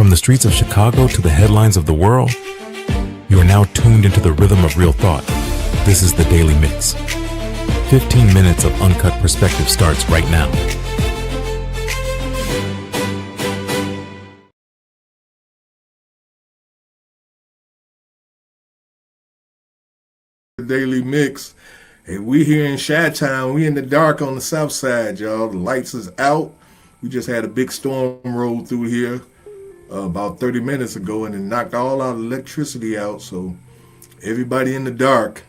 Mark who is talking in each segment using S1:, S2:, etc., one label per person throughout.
S1: From the streets of Chicago to the headlines of the world, you are now tuned into the rhythm of real thought. This is the Daily Mix. 15 minutes of uncut perspective starts right now.
S2: Daily Mix. Hey, we here in Chi-Town. We in the dark on the south side, y'all. The lights is out. We just had a big storm roll through here about 30 minutes ago, and it knocked all our electricity out. So everybody in the dark,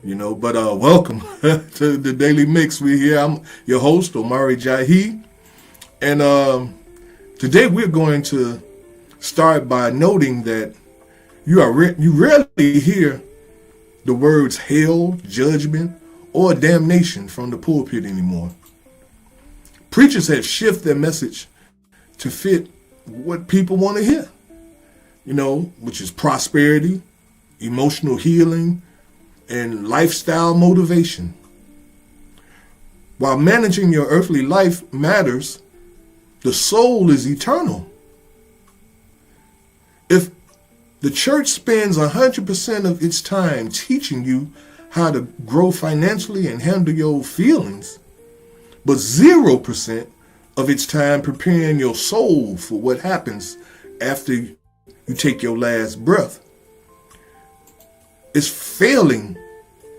S2: you know. But welcome to the Daily Mix. We here. I'm your host, Omari Jahi, and today we're going to start by noting that you rarely hear the words hell, judgment, or damnation from the pulpit anymore. Preachers have shifted their message to fit what people want to hear, you know, which is prosperity, emotional healing, and lifestyle motivation. While managing your earthly life matters, the soul is eternal. If the church spends 100% of its time teaching you how to grow financially and handle your feelings, but 0% of its time preparing your soul for what happens after you take your last breath, it's failing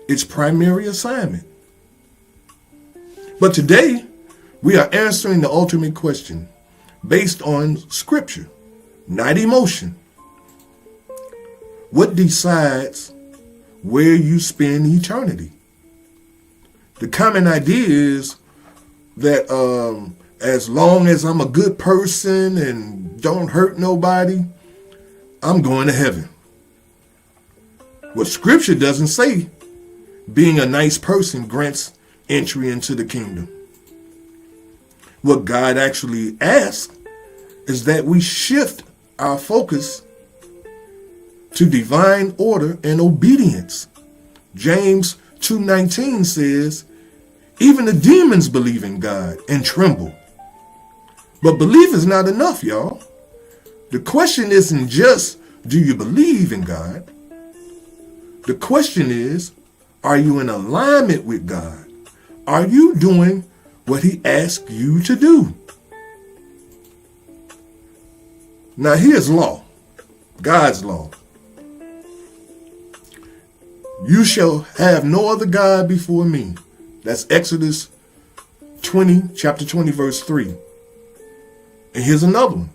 S2: its primary assignment. But today, we are answering the ultimate question based on scripture, not emotion. What decides where you spend eternity? The common idea is that as long as I'm a good person and don't hurt nobody, I'm going to heaven. What scripture doesn't say being a nice person grants entry into the kingdom. What God actually asks is that we shift our focus to divine order and obedience. James 2:19 says, even the demons believe in God and tremble. But belief is not enough, y'all. The question isn't just, do you believe in God? The question is, are you in alignment with God? Are you doing what he asked you to do? Now here's law, God's law. You shall have no other God before me. That's Exodus 20, chapter 20, verse 3. And here's another one.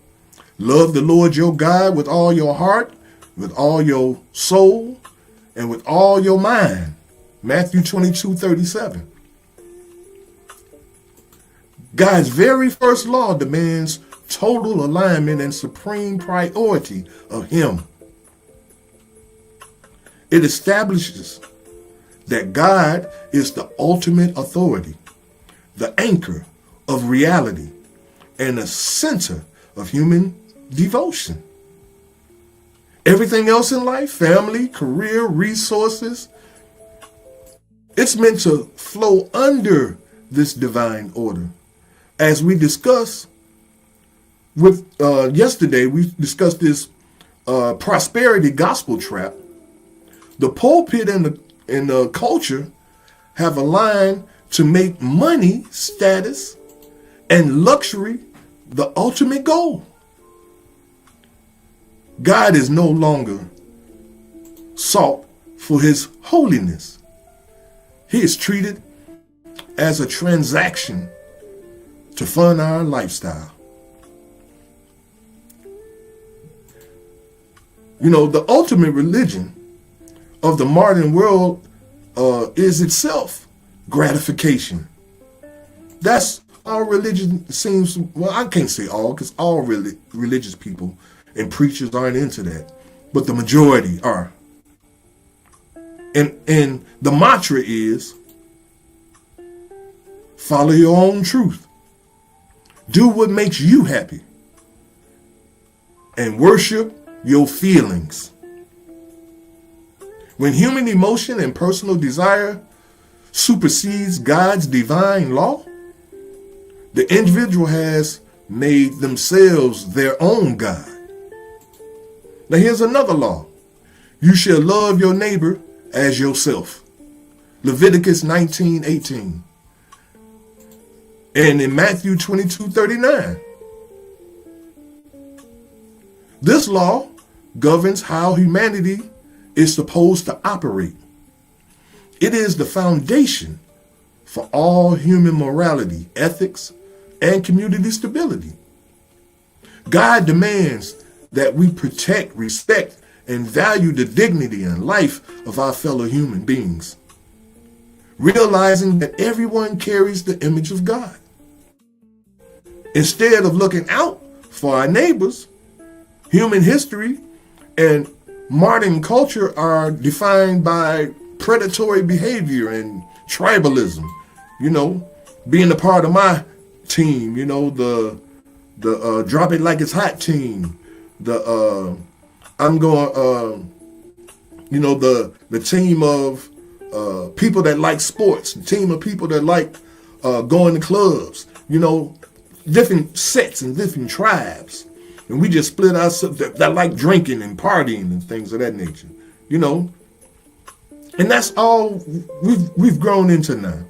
S2: Love the Lord your God with all your heart, with all your soul, and with all your mind. Matthew 22:37. God's very first law demands total alignment and supreme priority of him. It establishes that God is the ultimate authority, the anchor of reality, and the center of human devotion. Everything else in life, family, career, resources, it's meant to flow under this divine order. As we discussed with yesterday, we discussed this prosperity gospel trap. The pulpit and the culture have aligned to make money, status, and luxury the ultimate goal. God is no longer sought for his holiness. He is treated as a transaction to fund our lifestyle. You know, the ultimate religion of the modern world is itself gratification. That's all religion seems, well, I can't say all, because all religious people and preachers aren't into that, but the majority are. And the mantra is, follow your own truth. Do what makes you happy. And worship your feelings. When human emotion and personal desire supersedes God's divine law, the individual has made themselves their own God. Now here's another law. You shall love your neighbor as yourself. Leviticus 19:18. And in Matthew 22:39. This law governs how humanity is supposed to operate. It is the foundation for all human morality, ethics, and community stability. God demands that we protect, respect, and value the dignity and life of our fellow human beings, realizing that everyone carries the image of God. Instead of looking out for our neighbors, human history and modern culture are defined by predatory behavior and tribalism. Being a part of my team, the drop it like it's hot team, the team of people that like sports, the team of people that like going to clubs, different sets and different tribes. And we just split ourselves that like drinking and partying and things of that nature, And that's all we've grown into now.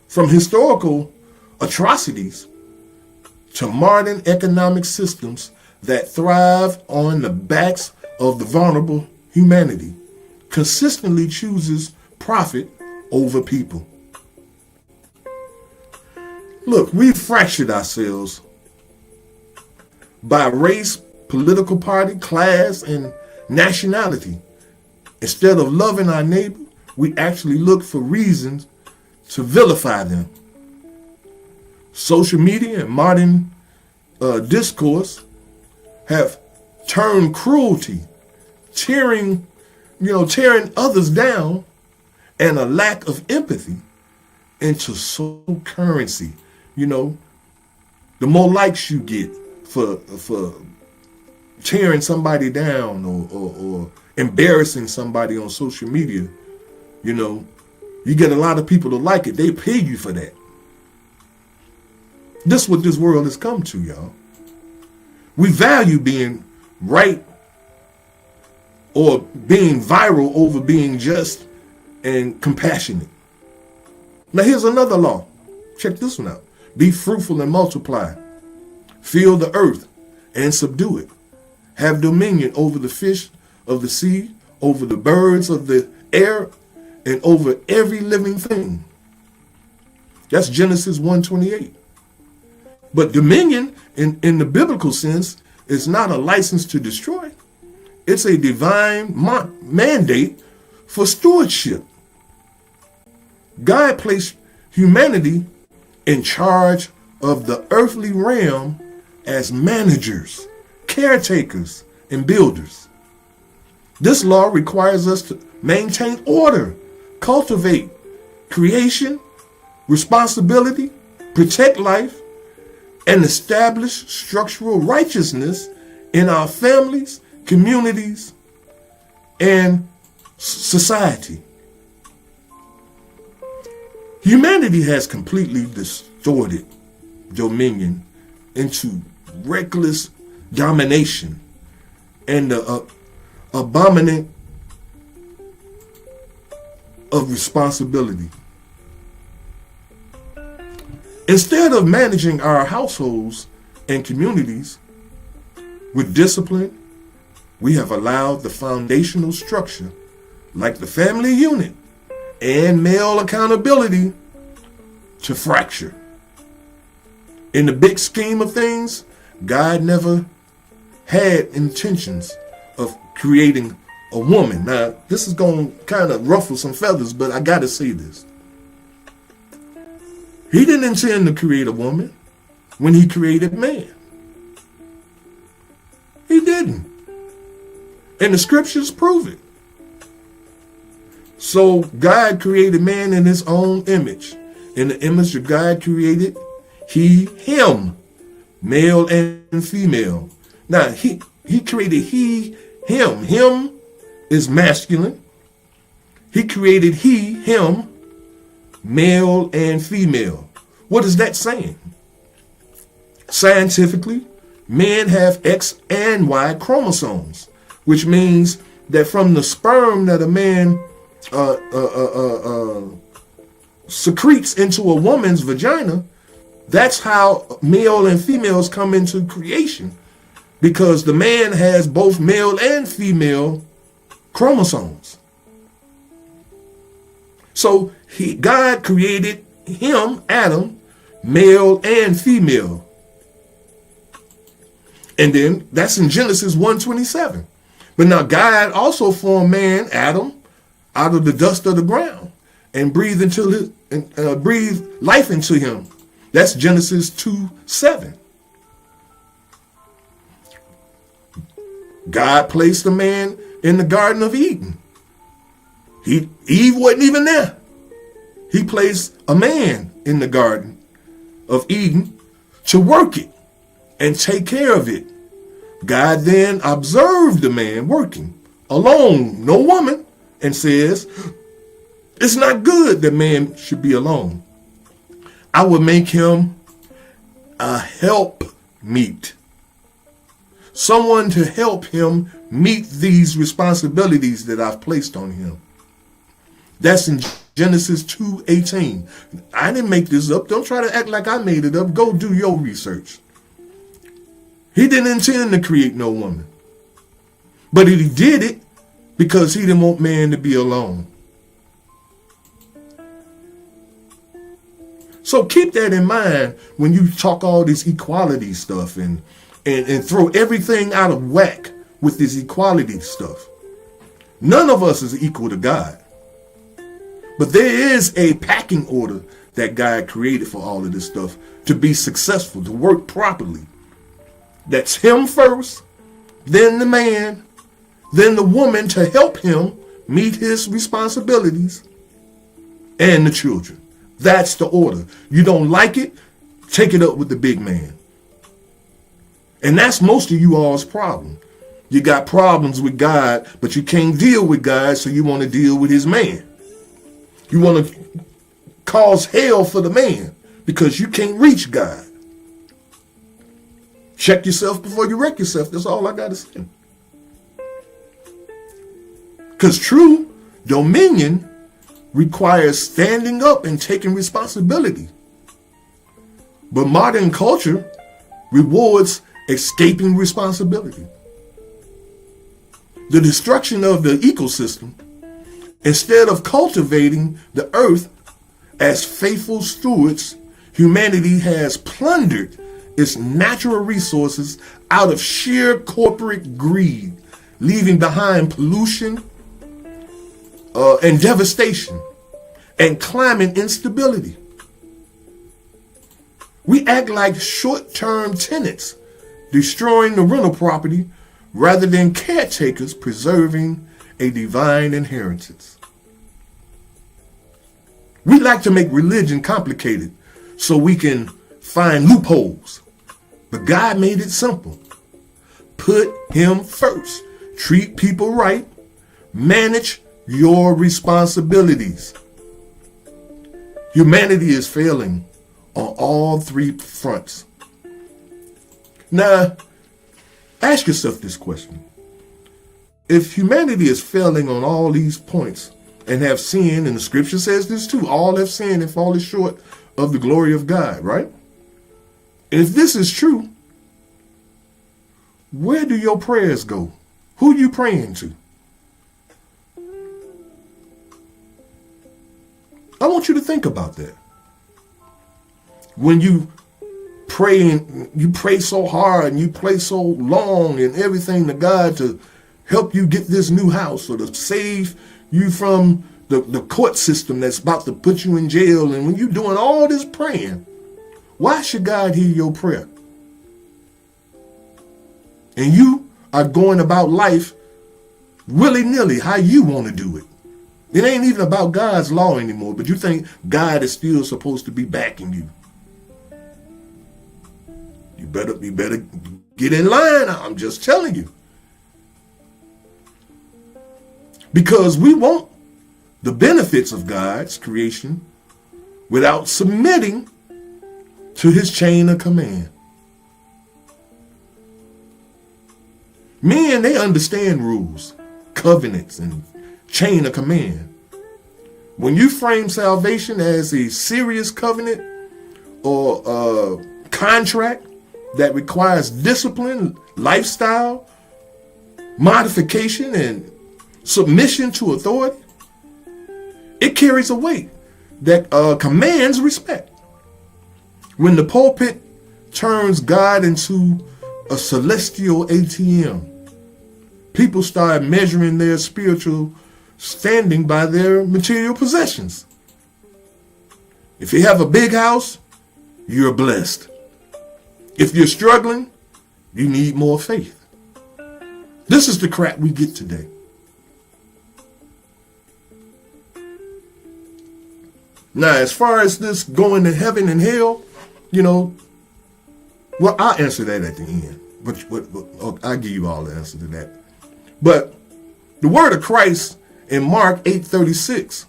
S2: From historical atrocities to modern economic systems that thrive on the backs of the vulnerable, humanity consistently chooses profit over people. Look, we've fractured ourselves by race, political party, class, and nationality. Instead of loving our neighbor, we actually look for reasons to vilify them. Social media and modern discourse have turned cruelty, tearing others down, and a lack of empathy into social currency. The more likes you get for tearing somebody down or embarrassing somebody on social media, you get a lot of people to like it. They pay you for that. This is what this world has come to, y'all. We value being right or being viral over being just and compassionate. Now here's another law. Check this one out. Be fruitful and multiply. Fill the earth and subdue it. Have dominion over the fish of the sea, over the birds of the air, and over every living thing. That's Genesis 1:28. But dominion in the biblical sense is not a license to destroy. It's a divine mandate for stewardship. God placed humanity in charge of the earthly realm as managers, caretakers, and builders. This law requires us to maintain order, cultivate creation, responsibility, protect life, and establish structural righteousness in our families, communities, and society. Humanity has completely distorted dominion into reckless domination and the abomination of responsibility. Instead of managing our households and communities with discipline, we have allowed the foundational structure, like the family unit and male accountability, to fracture. In the big scheme of things, God never had intentions of creating a woman. Now, this is going to kind of ruffle some feathers, but I got to say this. He didn't intend to create a woman when he created man. He didn't. And the scriptures prove it. So God created man in his own image. In the image of God created he, him, male and female. Now, he created he, him. Him is masculine. He created he, him, male and female. What is that saying? Scientifically, men have X and Y chromosomes, which means that from the sperm that a man secretes into a woman's vagina, that's how male and females come into creation, because the man has both male and female chromosomes. So God created him, Adam, male and female. And then that's in Genesis 1:27. But now God also formed man, Adam, out of the dust of the ground and breathed life into him. That's Genesis 2:7. God placed the man in the Garden of Eden. Eve wasn't even there. He placed a man in the Garden of Eden to work it and take care of it. God then observed the man working alone, no woman, and says, it's not good that man should be alone. I will make him a help meet. Someone to help him meet these responsibilities that I've placed on him. That's in Genesis 2:18. I didn't make this up. Don't try to act like I made it up. Go do your research. He didn't intend to create no woman. But he did it because he didn't want man to be alone. So keep that in mind when you talk all this equality stuff and throw everything out of whack with this equality stuff. None of us is equal to God. But there is a packing order that God created for all of this stuff to be successful, to work properly. That's him first, then the man, then the woman to help him meet his responsibilities, and the children. That's the order. You don't like it, take it up with the big man. And that's most of you all's problem. You got problems with God, but you can't deal with God, so you want to deal with his man. You want to cause hell for the man because you can't reach God. Check yourself before you wreck yourself. That's all I got to say. Because true dominion requires standing up and taking responsibility. But modern culture rewards escaping responsibility. The destruction of the ecosystem, instead of cultivating the earth as faithful stewards, humanity has plundered its natural resources out of sheer corporate greed, leaving behind pollution and devastation and climate instability. We act like short-term tenants, destroying the rental property rather than caretakers preserving a divine inheritance. We like to make religion complicated so we can find loopholes. But God made it simple. Put him first. Treat people right. Manage your responsibilities. Humanity is failing on all three fronts. Now, ask yourself this question. If humanity is failing on all these points and have sinned, and the scripture says this too, all have sinned and fallen short of the glory of God, right? And if this is true, where do your prayers go? Who are you praying to? I want you to think about that. When you pray and you pray so hard and you pray so long and everything to God to help you get this new house or to save you from the court system that's about to put you in jail, and when you're doing all this praying, why should God hear your prayer? And you are going about life willy-nilly how you want to do it. It ain't even about God's law anymore, but you think God is still supposed to be backing you. You better get in line. I'm just telling you. Because we want the benefits of God's creation without submitting to his chain of command. Men, they understand rules, covenants, and chain of command. When you frame salvation as a serious covenant or a contract that requires discipline, lifestyle, modification, and submission to authority, it carries a weight that commands respect. When the pulpit turns God into a celestial ATM, people start measuring their spiritual standing by their material possessions. If you have a big house, you're blessed. If you're struggling, you need more faith. This is the crap we get today. Now, as far as this going to heaven and hell, well, I'll answer that at the end. But I'll give you all the answer to that. But the word of Christ in Mark 8:36,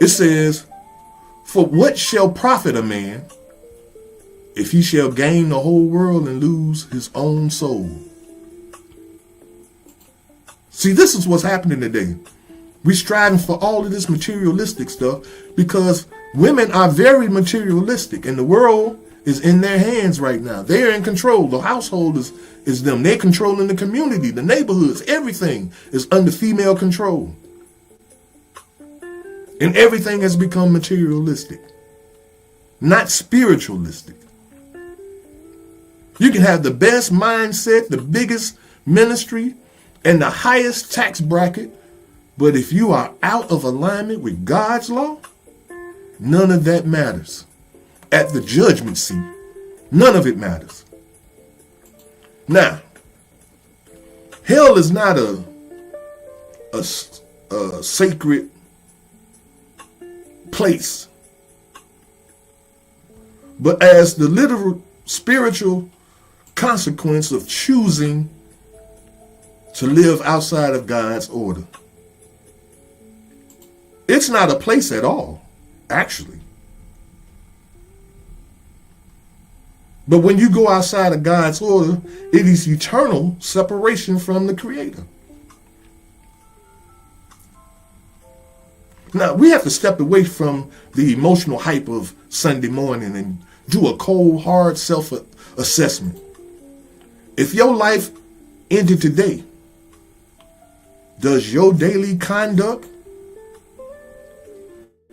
S2: it says, "For what shall profit a man if he shall gain the whole world and lose his own soul?" See, this is what's happening today. We're striving for all of this materialistic stuff because women are very materialistic and the world is in their hands right now. They're in control. The household is them. They're controlling the community, the neighborhoods. Everything is under female control. And everything has become materialistic, not spiritualistic. You can have the best mindset, the biggest ministry, and the highest tax bracket, but if you are out of alignment with God's law, none of that matters. At the judgment seat, none of it matters. Now, hell is not a sacred place, but as the literal spiritual consequence of choosing to live outside of God's order. It's not a place at all, actually. But when you go outside of God's order, it is eternal separation from the Creator. Now, we have to step away from the emotional hype of Sunday morning and do a cold, hard self-assessment. If your life ended today, does your daily conduct,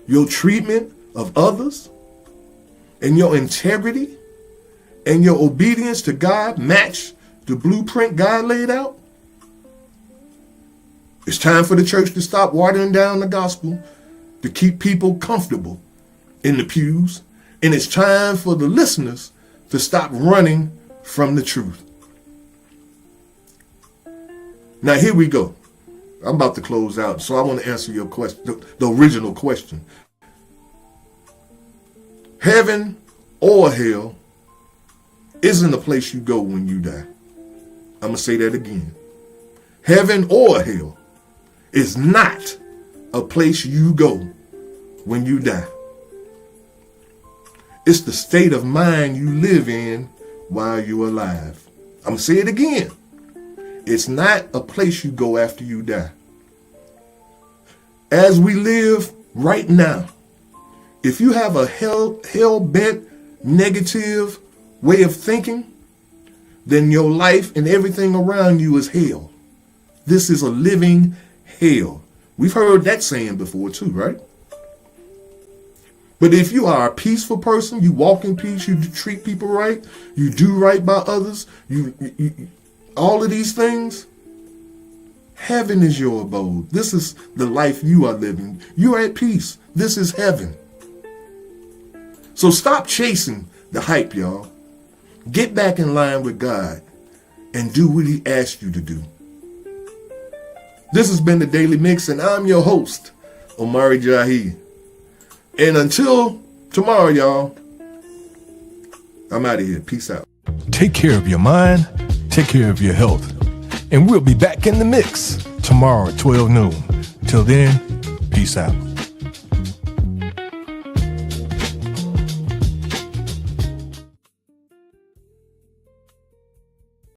S2: your treatment of others, and your integrity and your obedience to God match the blueprint God laid out? It's time for the church to stop watering down the gospel to keep people comfortable in the pews. And it's time for the listeners to stop running from the truth. Now, here we go. I'm about to close out, so I want to answer your question, the original question. Heaven or hell isn't a place you go when you die. I'm going to say that again. Heaven or hell is not a place you go when you die. It's the state of mind you live in while you're alive. I'm going to say it again. It's not a place you go after you die. As we live right now, if you have a hell-bent negative way of thinking, then your life and everything around you is hell. This is a living hell. We've heard that saying before too, right? But if you are a peaceful person, you walk in peace, you treat people right, you do right by others, you all of these things, heaven is your abode. This is the life you are living. You're at peace. This is heaven. So stop chasing the hype, y'all. Get back in line with God and do what He asked you to do. This has been the Daily Mix, and I'm your host, Omari Jahi. And until tomorrow, y'all, I'm out of here. Peace out.
S3: Take care of your mind, take care of your health, and we'll be back in the mix tomorrow at 12 noon. Till then, peace out.